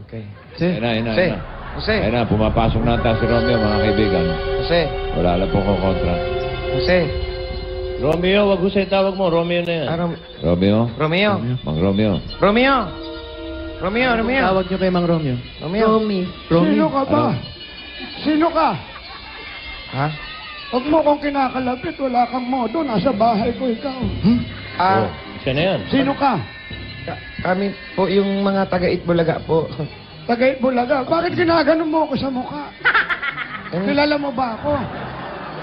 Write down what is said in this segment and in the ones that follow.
Okay. Ayun na. Jose. Ayun na, pumapasok na ata si Romeo, mga kaibigan. Jose. Wala lang po kong kontra. Jose. Romeo, wag Jose tawag mo. Romeo na yan. Romeo? Romeo. Mang Romeo. Romeo. Romeo. Tawag niyo kay Mang Romeo. Romeo. Romy. Sino ka ba? Ano? Sino ka? Ha? Huwag mo kong kinakalapit. Wala kang modo. Nasa bahay ko ikaw. Ah, Siya na yan. Sino ka? kami po yung mga taga-Itbulaga po. Tagay Bulaga. Bakit ginaganon mo ako sa mukha? Kilala mo ba ako?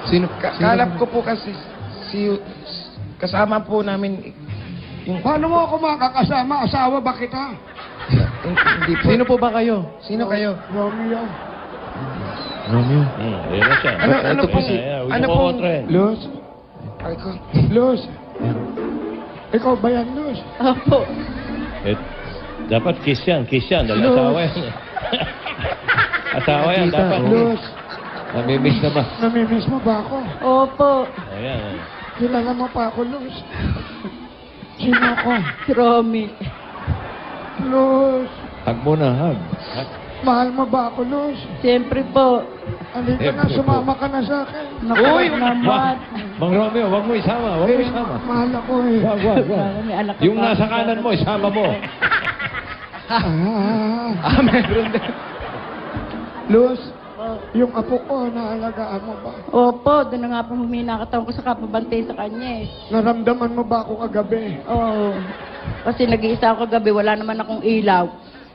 Sino? Kalap ko po kasi kasama po namin yung... Paano mo ako makakasama? Asawa ba kita? Hindi po. Sino po ba kayo? Sino kayo? Romeo. Romeo. Ayun na siya. Ano po si... Ano po? Luz. Ay ko. Luz. Ikaw ba yan, Luz? Opo. Dapat kiss yan. Dahil asawa yan. Asawa yan, dapat. Luz. Namimiss na ba? Namimiss mo ba ako? Opo. Ayan. Kilala mo pa ako, Luz? Sino ako? Si Romy. Luz. Hug mo na, hug. Mahal mo ba ako, Luz? Siyempre po. Halika na, sumama ka na sa akin. Naku, naman. Mang Romeo, wag mo isama. Wag mo isama. Mahal ako eh. Wag. May anak ka Yung pa. nasa kanan mo, isama mo. Meron din. Luz, yung apo ko, naalagaan mo ba? Opo, doon na nga po huminakatawan ko sa kapabantay sa kanya eh. Naramdaman mo ba ako kagabi? Oo. Kasi nag-iisa ako kagabi, wala naman akong ilaw.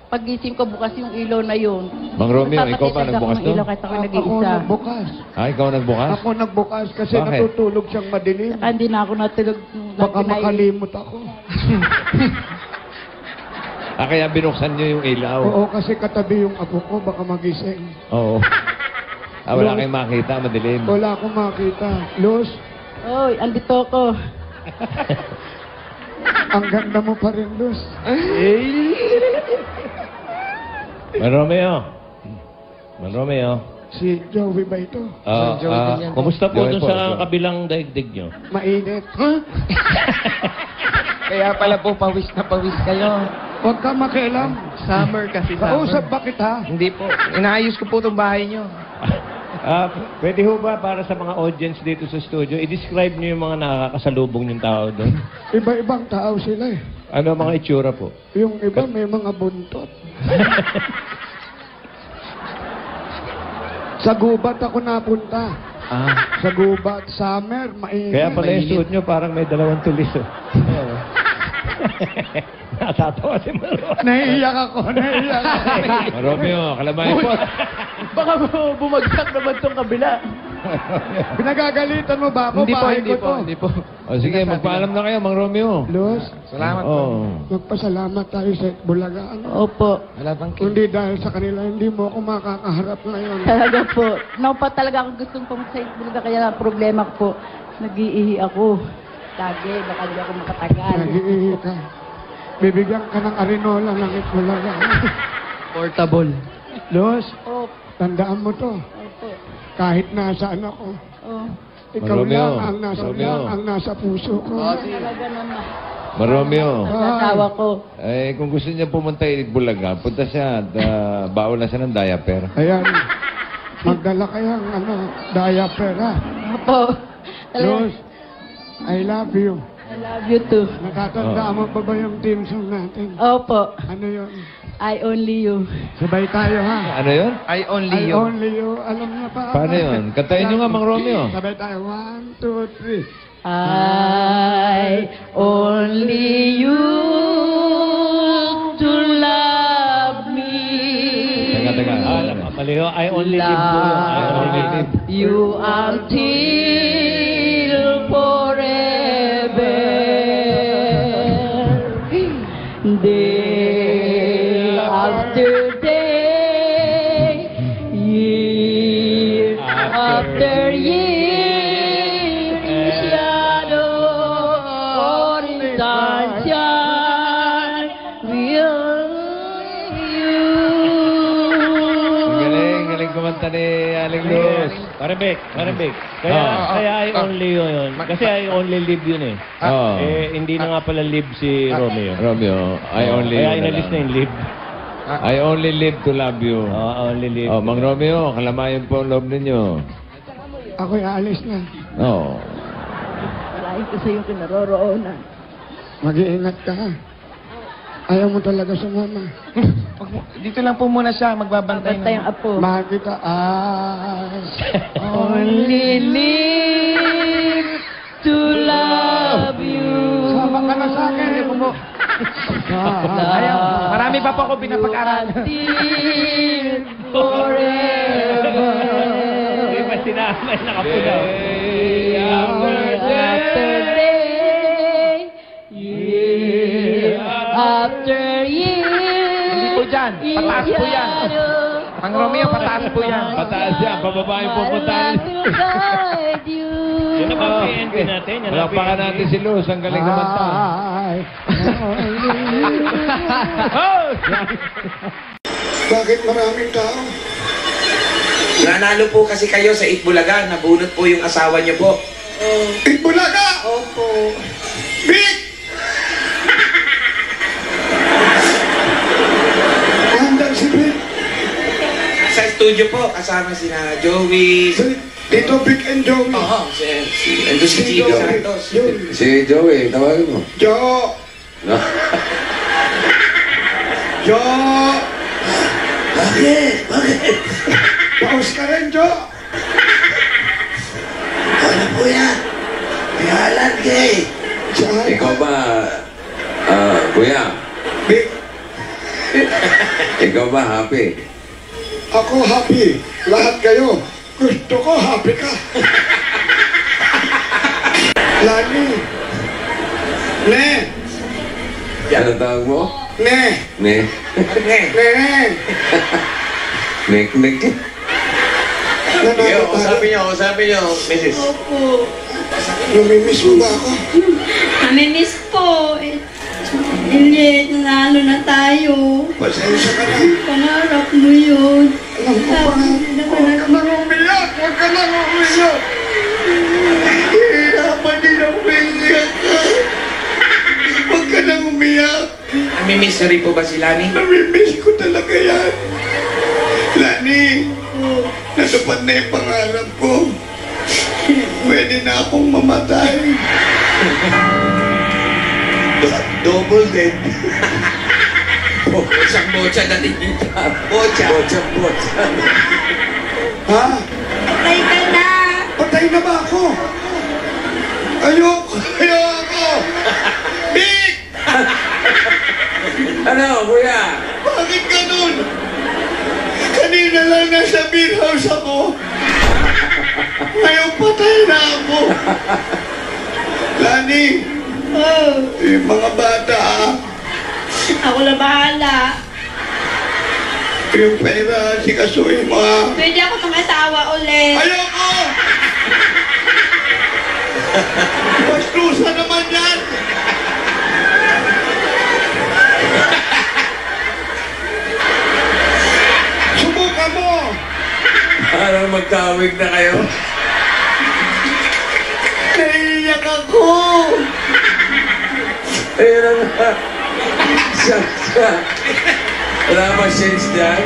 Pagising ko bukas yung ilaw na yun. Mang Romeo, ikaw pa Nagpapatid nagbukas ako ng to? ilaw kahit ako Ako nag-iisa. nagbukas. Ikaw nagbukas? Ako nagbukas kasi Bakit? natutulog siyang madilim. Saka hindi na ako natulog. Baka makalimot ako. Kaya binuksan niyo yung ilaw. Oo, kasi katabi yung apo ko, baka magising. Oo. Wala kayong makita, madilim. Wala akong makita. Luz, Oy, andito ako. ang ganda mo pa rin, Luz. Mang Romeo. Mang Romeo. Si Joey ba ito? Joey din yan. Kumusta po Joey doon po, sa Joey. kabilang daigdig nyo? Mainit. Kaya pala po pawis na pawis kayo. Huwag ka makialam. Summer kasi Kausap ba kita? Hindi po. Inaayos ko po itong bahay nyo. Pwede ho ba para sa mga audience dito sa studio, i-describe niyo yung mga nakakasalubong yung tao doon? Iba-ibang tao sila eh. Ano ang mga itsura po? Yung iba may mga buntot. Sa gubat ako napunta. Sa gubat, summer, mainit. Kaya pala yung suot nyo parang may dalawang tulis. Natatawa si Maro. Naiiyak ako. Mang Romeo, kalamayan po. Baka bumagsak naman tong kabila. Pinagagalitan mo ba ako? Bahay ko to. Hindi po. O sige, magpaalam na kayo, Mang Romeo. Luz, Salamat po. Oo. magpasalamat tayo sa Bulaga. Ano? Opo. Wala bang Kundi dahil sa kanila, hindi mo ako makakaharap ngayon. Talaga po. No pa talaga ako gustong pumunta sa Itbulaga kaya ang problema ko po, nag-iihi ako. Lagi, baka hindi ako makatagal. Nagiihi ka. Bibigyan ka ng arinola ng Bulaga. Portable. Luz, Opo. tandaan mo to. Opo. Kahit nasaan ako, Oh. ikaw Romeo, lang ang nasa, Romeo. puso ko. Talaga naman. Mang Romeo, Ang asawa ko. kung gusto niya pumunta Bulaga, punta siya at baon na siya ng diaper. Ayan. Magdala kayang diaper ha. Opo. Talaga. Luz, I love you. I love you too. Nakatandaan mo pa ba yung team song natin? Opo. Ano yun? I only you. Sabay tayo ha. Ano yun? I only I you. only you. Alam niya pa. Paano yun? Kantayin niyo nga, Mang Romeo. Sabay tayo. 1, 2, 3. I only you to love me. Teka. Mali ho, I only live po yun. I only live. Love you until forever. Day after day, year after year, in shadow or in sunshine, will Galing kumanta ni Aling Luz. Maribik. Kaya I only yun. Kasi I only live yun eh. Oo. Hindi na nga pala live si Romeo. Romeo, I only Kaya you na inalis lang. na yung live. I only live to love you. Only live. Oh, Mang Romeo, kalamayan po ang loob ninyo. Ako'y aalis na. Oh. Malayo ko sa iyong kinaroroonan. Mag-iingat ka ha. Ayaw mo talaga sumama. Dito lang po muna siya, magbabantay Bantay ang apo. Mahal kita. Ay. Only live to love you. Sama ka na sa akin. Ayaw. Marami pa po ako pinapag-aralan. Until forever. Hindi ba sinama? Nakapunaw. After day, year after year. Hindi po dyan. Pataas po yan. Mang Romeo, pataas po yan. Pataas yan, pababa yung pupuntahan. Yan ang PNP natin. Yan ang Malapakan PNP. natin si Luz, ang galing kumanta. Ay. Bakit maraming tao? Nanalo po kasi kayo sa Itbulaga. Nabunot po yung asawa niyo po. Itbulaga! Opo. Big! Nandang si Big. Sa studio po, kasama sina Joey. Dito Big and Joey. Oo, ando si Chico Santos. Joey. Si Joey, tawagin mo. Jo! No? Jo! Bakit? Paus ka rin, Jo! Ano po yan? Pihalan gay. Ikaw ba, kuya, Big, ikaw ba happy? ako happy. Lahat kayo. Gusto ko happy ka. Lani. Ne. Ano tawag mo? Ne. Ne? Okay. Ne. Nek-nek? Usapin niyo, Mrs. Opo. Namimiss mo ba ako? Namimiss po. Hindi, nanalo na tayo. Pasensya ka na. Pangarap mo yun. Alam ko pa. Huwag ka nang umiyak. Huwag ka nang umiyak. Hirapan din ang umiyak ka. Huwag ka nang umiyak. Namimiss na rin po ba si Lani? Namimiss ko talaga yan. Lani, natupad na yung pangarap ko. Pwede na akong mamatay. Double dead. Botsang-botsa na din yun. Botsa. Botsa. Ha? Patay ka na. Patay na ba ako? Ayoko! Big! Ano, kuya? Bakit ganun? Kanina lang nasa beer house ako. Ngayon patay na ako. Lani, yung mga bata, Ako na bahala. yung pera, sikasuhin mo ha. Pwede ako mag-asawa ulit. Ayoko! Bastusa naman yan! Subukan mo! Parang magkawig na kayo. Naiiyak ako! Ayun na nga. Siya. Wala ba shades dyan?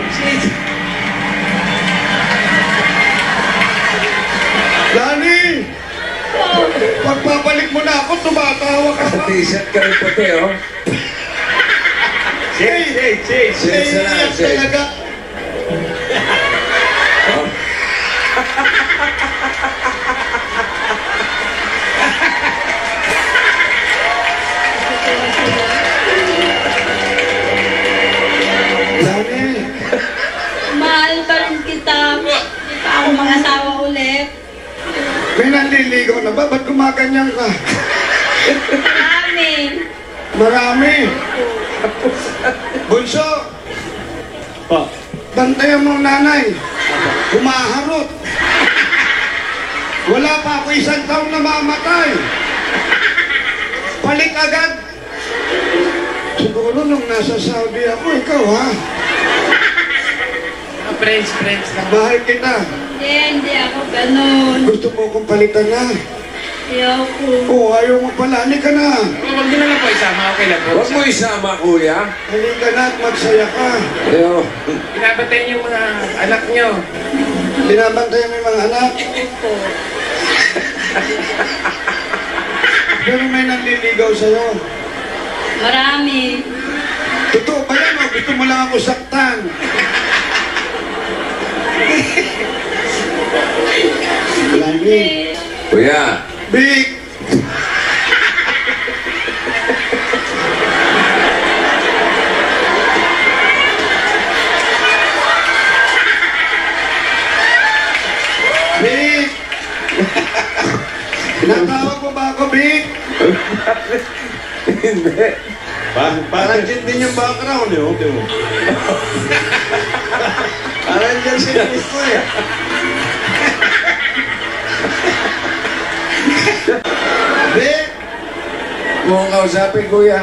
Lani! Pagpapalik mo na ako, tumatawa ka pa. T-shirt ka rin puti, oh. Shades na lang, Naiiyak shades. talaga. Oh. Lani! Mahal pa rin kita. Hindi pa ako mag-asawa ulit. May nanliligaw na ba? Ba't gumaganyan ka? Marami. Marami! Bunso! Oh. Bantayan mo ang nanay. Humaharot. Wala pa ako 1 taon na mamatay. Balik agad. Siguro nung nasa Saudi ako, ikaw ha? Friends lang. Mahal kita. Hindi ako ganun. Gusto mo kong palitan na. Ayoko. Oh, ayaw mo pala. Halika na. Huwag mo na lang po isama. Okay lang po. Huwag mo isama, kuya. Halika na at magsaya ka. Ayo. Binabantayan yung mga anak nyo. Binabantayan mo yung mga anak. Opo. Pero may nanliligaw sa'yo. Marami. Totoo ba yan o? Gusto mo lang ako saktan. Lagi. Kuya. Big! Big! Tinatawag mo ba ako, Big? Hindi. Parang dyan din yung background, eh. Okay mo. Parang dyan sinilis ko, eh. Big! Mukhang kausapin, kuya.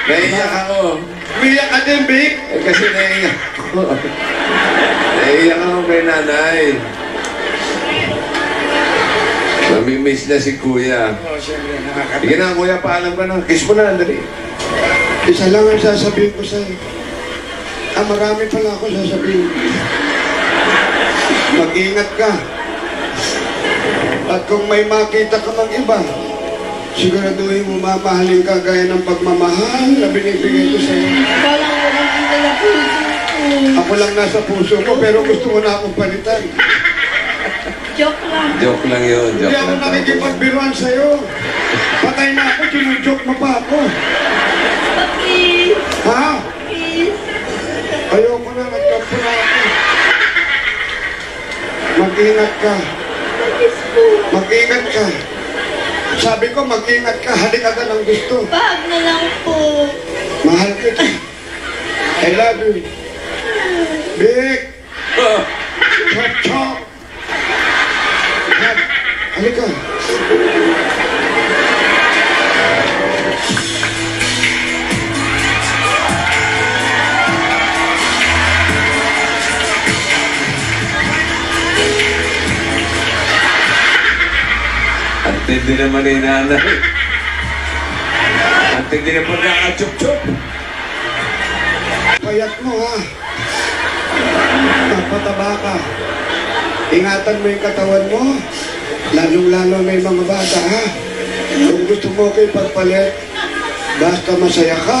Naiiyak ako. Umiyak ka din, Big? Eh, kasi naiiyak ako. Naiiyak ako kay nanay. Mamimiss na si kuya. Oh, syempre, nakakatawa. Sige na, kuya, paalam ka na. Kiss mo na, dali. Isa lang ang sasabihin ko sa'yo. Marami pala ako sasabihin. Mag-ingat ka. At kung may makita ka mag-iba, siguraduhin mo mamahalin ka gaya ng pagmamahal na binibigay ko sa'yo. Walang hindi na puso ko. Ako lang nasa puso mo, pero gusto mo na akong palitan. Joke lang. Joke lang yun. Joke Hindi ako lang. nakikipagbiruan sa'yo. Patay na ako, sinujoke mo pa ako. Please. Ha? Please. Ayoko na, nagkampo na ako. Mag-ingat ka. Please po. Mag-ingat ka. Sabi ko, mag-ingat ka. Halik agad ang gusto. Bag na lang po. Mahal kita. I love you. Big. Chop, chop. Halika. Ang tindi naman ni nanay. Ang tindi na pagkakachup-chup. Payat mo, ha? Papataba ka. Ingatan mo yung katawan mo. Lalong-lalo na yung mga bata, ha? Kung gusto mo ko ipagpalit, basta masaya ka.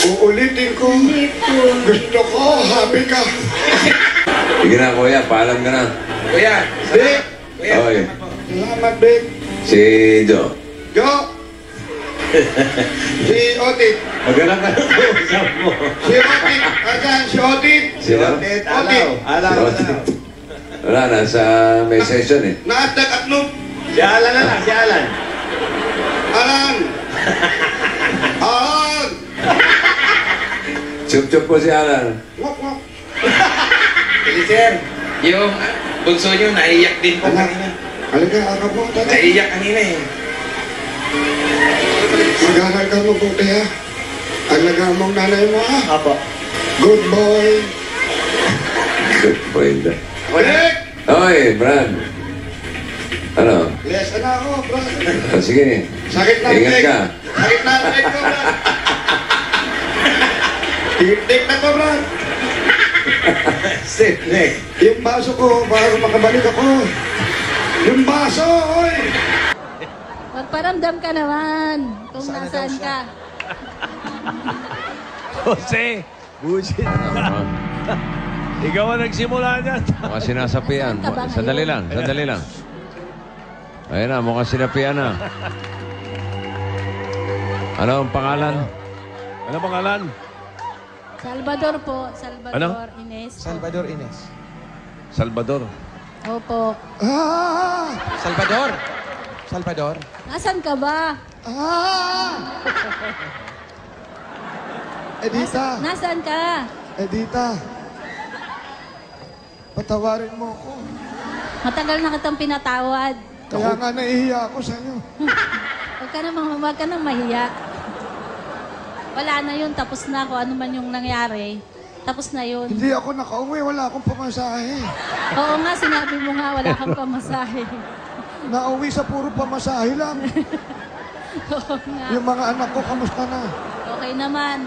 Uulitin ko. Hindi po. Gusto ko, happy ka. Sige na, kuya. Paalam ka na. Kuya, Big. kuya, Oy. salamat po. Salamat, Big. Si Jo. Go. Si Otit. Magalang ka na usap mo. Si Otit. Asan si Otit? Sino? Otit. Si Otit. Wala na, sa may session eh. Naatag at noob. Si Alan na lang, si Alan. Alan. Alan. Chup-chup po si Alan. Ngok, ngok. Sige, sir. Yung bunso nyo, naiiyak din po Anak. kanina. Halika, akap mo. Tata. Naiiyak kanina eh. Mag-aaral ka mabuti, ha? Alagaan mong nanay mo, ha? Apo. Good boy. Good point. Ako na. Big. Oy, Brad. Ano? Yes, na ako, bro. Oh, sige. Sakit na Ingat leg. ka. Sakit na leg ko, bro. Tik na ko, bro. Stiff neck. Yung baso ko, para makabalik ako. Yung baso, oy. Magparamdam ka naman kung nasaan ka. Jose, bullshit ka. Ikaw ang nagsimula niyan. Mukhang sinasapian. Sandali lang, sandali lang. Ayun na, mukhang sinapian na. Ano ang pangalan? Ano pangalan? Salvador po. Salvador Ano? Ines. Salvador Ines. Salvador. Opo. Ah! Salvador. Salvador. Nasaan ka ba? Ah! Edita, Nasaan ka? Edita. Patawarin mo ako. Matagal na kitang pinatawad. Kaya nga nahihiya ako sa'yo. Huwag ka nang mahiya. Wala na yun. Tapos na ako. Ano man yung nangyari. Tapos na yun. Hindi ako nakauwi, wala akong pamasahe. Oo nga, sinabi mo nga, wala kang pamasahe. Nauwi sa puro pamasahe lang. Oo nga. Yung mga anak ko, kamusta na? Okay naman.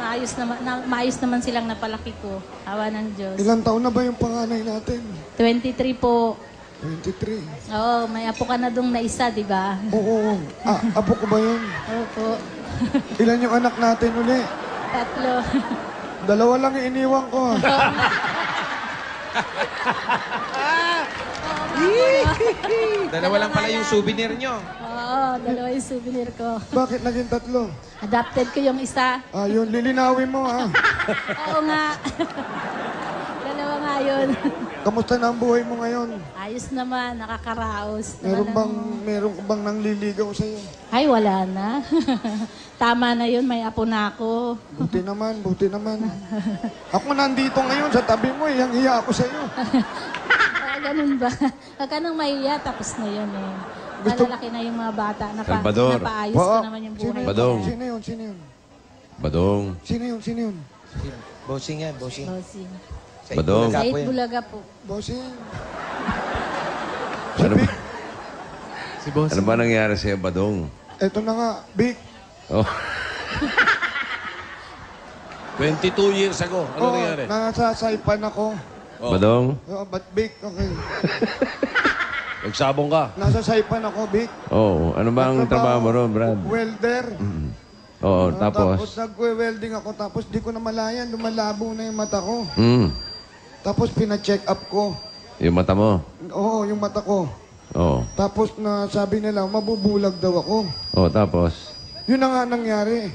Maayos naman silang napalaki ko. Awa ng Diyos. Ilang taon na ba yung panganay natin? 23 po. 23. Oo, may apo ka na dong na isa, di ba? Oo. Apo ko ba yun? Opo. Ilan yung anak natin uli? 3. 2 lang yung iniwan ko. Dalawa lang pala yung souvenir nyo. Oo, 2 yung souvenir ko. Bakit naging 3? Adopted ko yung isa. Yun, lilinawin mo, ha? Oo nga. 2 nga yun. Kamusta na ang buhay mo ngayon? Ayos naman, nakakaraos. Meron bang nangliligaw sa'yo? Ay, wala na. Tama na yun, may apo na ako. Buti naman. Ako nandito ngayon sa tabi mo, hiyang-hiya ako sa'yo. Ganun ba? Huwag ka nang mahiya, tapos na yun eh. Malalaki na yung mga bata. Salvador. Napaayos ko naman yung buhay. Badong. Sino yun? Badong. Sino yun? Bossing yan, bossing. Bossing. Sa Badong. Itbulaga Sa po yan. Itbulaga po. Bossing. Ano ba, Si Boss. ano ba nangyari sa'yo, Badong? Eto na nga, Vic. Oh. 22 years ago. Ano nangyari? Nasasaipan ako. Badong? But Vic, okay. Nagsabong ka. Nasasaipan ako, Vic. Oo. Ano ba ang trabaho mo ron, Brad? Welder. Oo, Tapos tapos? nagwe-welding ako, tapos di ko na malayan, lumalabo na yung mata ko. Tapos pina-check up ko. Yung mata mo? Oo, yung mata ko. Oo. Tapos sabi nila, mabubulag daw ako. Oo, tapos? Yun na nga nangyari.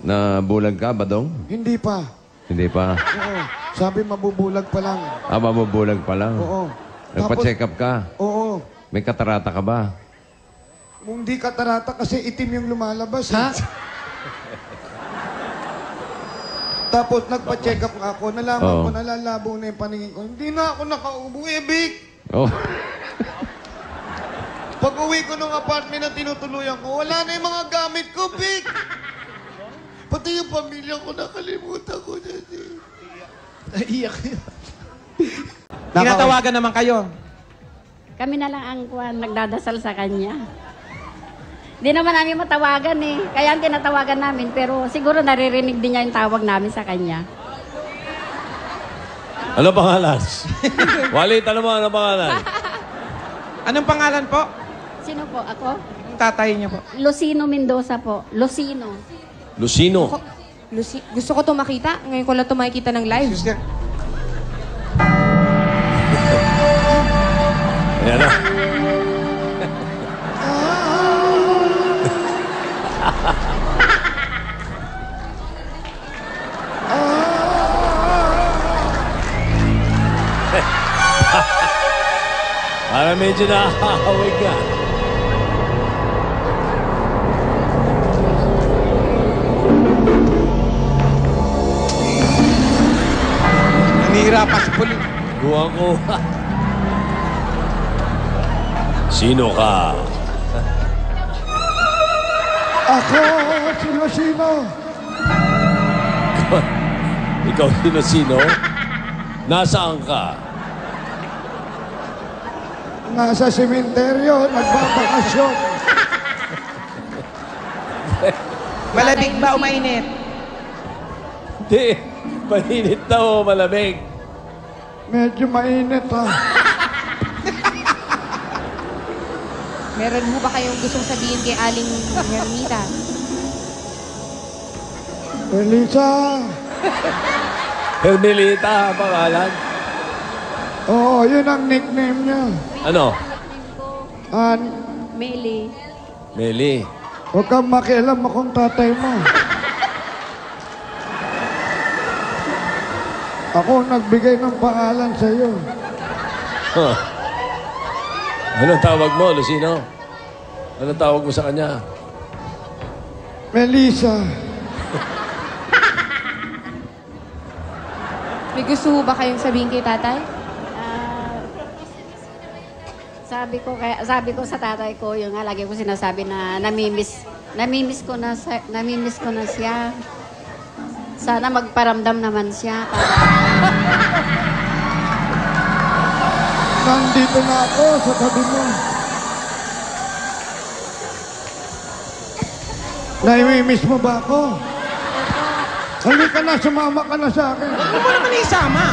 Nabulag ka, Badong? Hindi pa. Hindi pa. Oo. Sabi mabubulag pa lang. Mabubulag pa lang? Oo. Nagpa-check up ka? Oo. May katarata ka ba? Hindi katarata kasi itim yung lumalabas. Ha? Tapos nagpa-check up ako. Nalaman Oo. ko, nalalabo na yung paningin ko. Hindi na ako nakaubo eh, Vic. Oh. Pag uwi ko ng apartment na tinutuluyan ko, wala na yung mga gamit ko, Vic. Pati yung pamilya ko, nakalimutan ko na. Naiyak yun. Tinatawagan naman kayo. Kami na lang ang nagdadasal sa kanya. Di naman namin matawagan eh. Kaya ang tinatawagan namin, pero siguro naririnig din niya yung tawag namin sa kanya. Ano pangalan? Walit, ano mo? Ano pangalan? Anong pangalan po? Sino po? Ako? Ang tatay niyo po. Lucino Mendoza po. Lucino. Lucino. Gusto ko ito makita. Ngayon ko lang ito makikita ng live. Sister. Ayan na. Para medyo nakakawig ka. Nanira pa si Puli. Buwan ko. Sino ka? Ako, sino-sino. Ikaw sino-sino? Nasaan ka? Nasa sementeryo, nagbabakasyon. Malamig ba o mainit? Hindi. Mainit na o malamig? Medyo mainit, ha. Meron mo ba kayong gustong sabihin kay Aling Hermita? Elisa. Hermelita, pangalan? Oo, yun ang nickname niya. Ano? Meli. Meli. Huwag kang makialam akong tatay mo. Ako nagbigay ng pangalan sa iyo. Huh. Anong tawag mo, Lucino? Anong tawag mo sa kanya? Melissa. May gusto ho ba kayong sabihin kay tatay? Sabi ko sa tatay ko, yung nga lagi ko sinasabi na namimiss ko na siya. Sana magparamdam naman siya. Nandito na ako sa tabi mo. Naimimiss mo ba ako? Halika na, sumama ka na sa akin. Ano mo naman isama?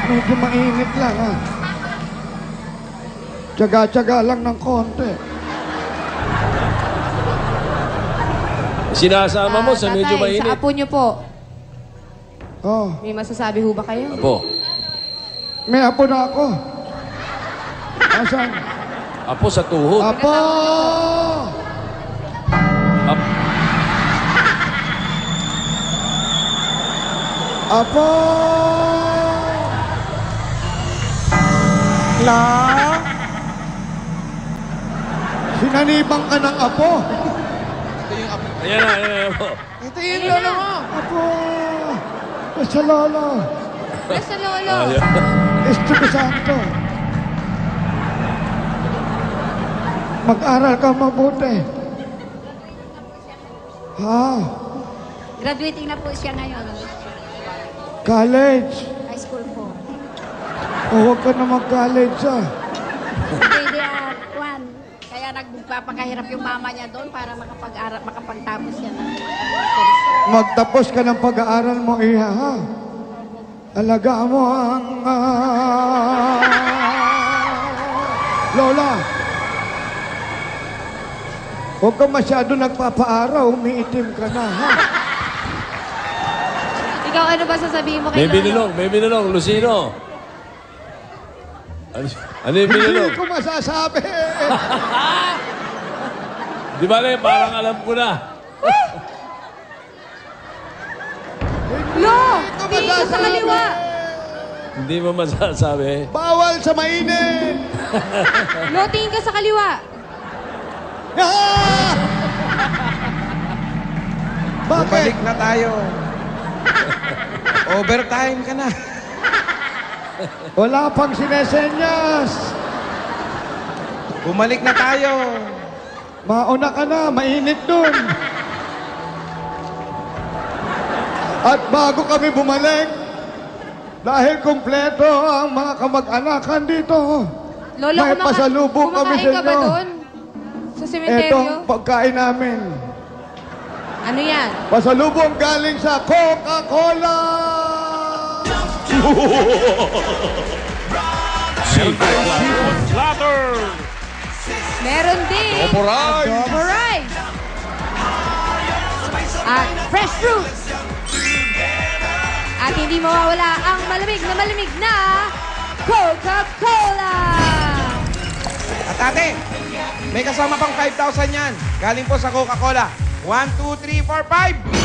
Medyo mainit lang, ha? Tsaga-tsaga lang ng konti. Sinasama mo sa medyo Tatay, mainit. sa apo niyo po, Oh, may masasabi ho ba kayo? Apo. may apo na ako. Asan? Apo sa tuhod. Apo! Apo! La? Sinanibang ka ng apo. Ayan na, ayan na po. Ito yung lolo mo. Apo! Sa lolo. Nasa lolo. Ayan. Espiritu Santo. Mag-aral ka mabuti. Ha? Graduating na po siya ngayon. College. High school po. O huwag ka na mag-college, ah. Pwede Juan. Kaya nagpapakahirap yung mama niya doon para makapagtapos siya ng course. Magtapos ka ng pag-aaral mo, iha, ha? Alagaan mo ang... Lola! Huwag ka masyado nagpapaaraw, umiitim ka na, ha? Ikaw, ano ba sasabihin mo kay lolo? May binulong, Lucino. Ano yung binulong? Hindi ko masasabi! Di ba, parang alam ko na. Lo! Tingin ka sa kaliwa! Hindi mo masasabi. Bawal sa mainit! Lo, tingin ka sa kaliwa! Ah! Bakit? Bumalik na tayo. Overtime ka na. Wala pang sinesenyas. Bumalik na tayo. Mauna ka na, mainit dun. At bago kami bumalik, dahil kumpleto ang mga kamag-anakan dito, Lolo, may pasalubong kami kumakain sa ka ba inyo. doon? Sa sementeryo? Etong pagkain namin. Ano yan? Pasalubong galing sa Coca-Cola! Meron din! Adobo rice! At fresh fruits! At hindi mawawala ang malamig na Coca-Cola! At ate, may kasama pang 5,000 yan. Galing po sa Coca-Cola. 1, 2, 3, 4, 5!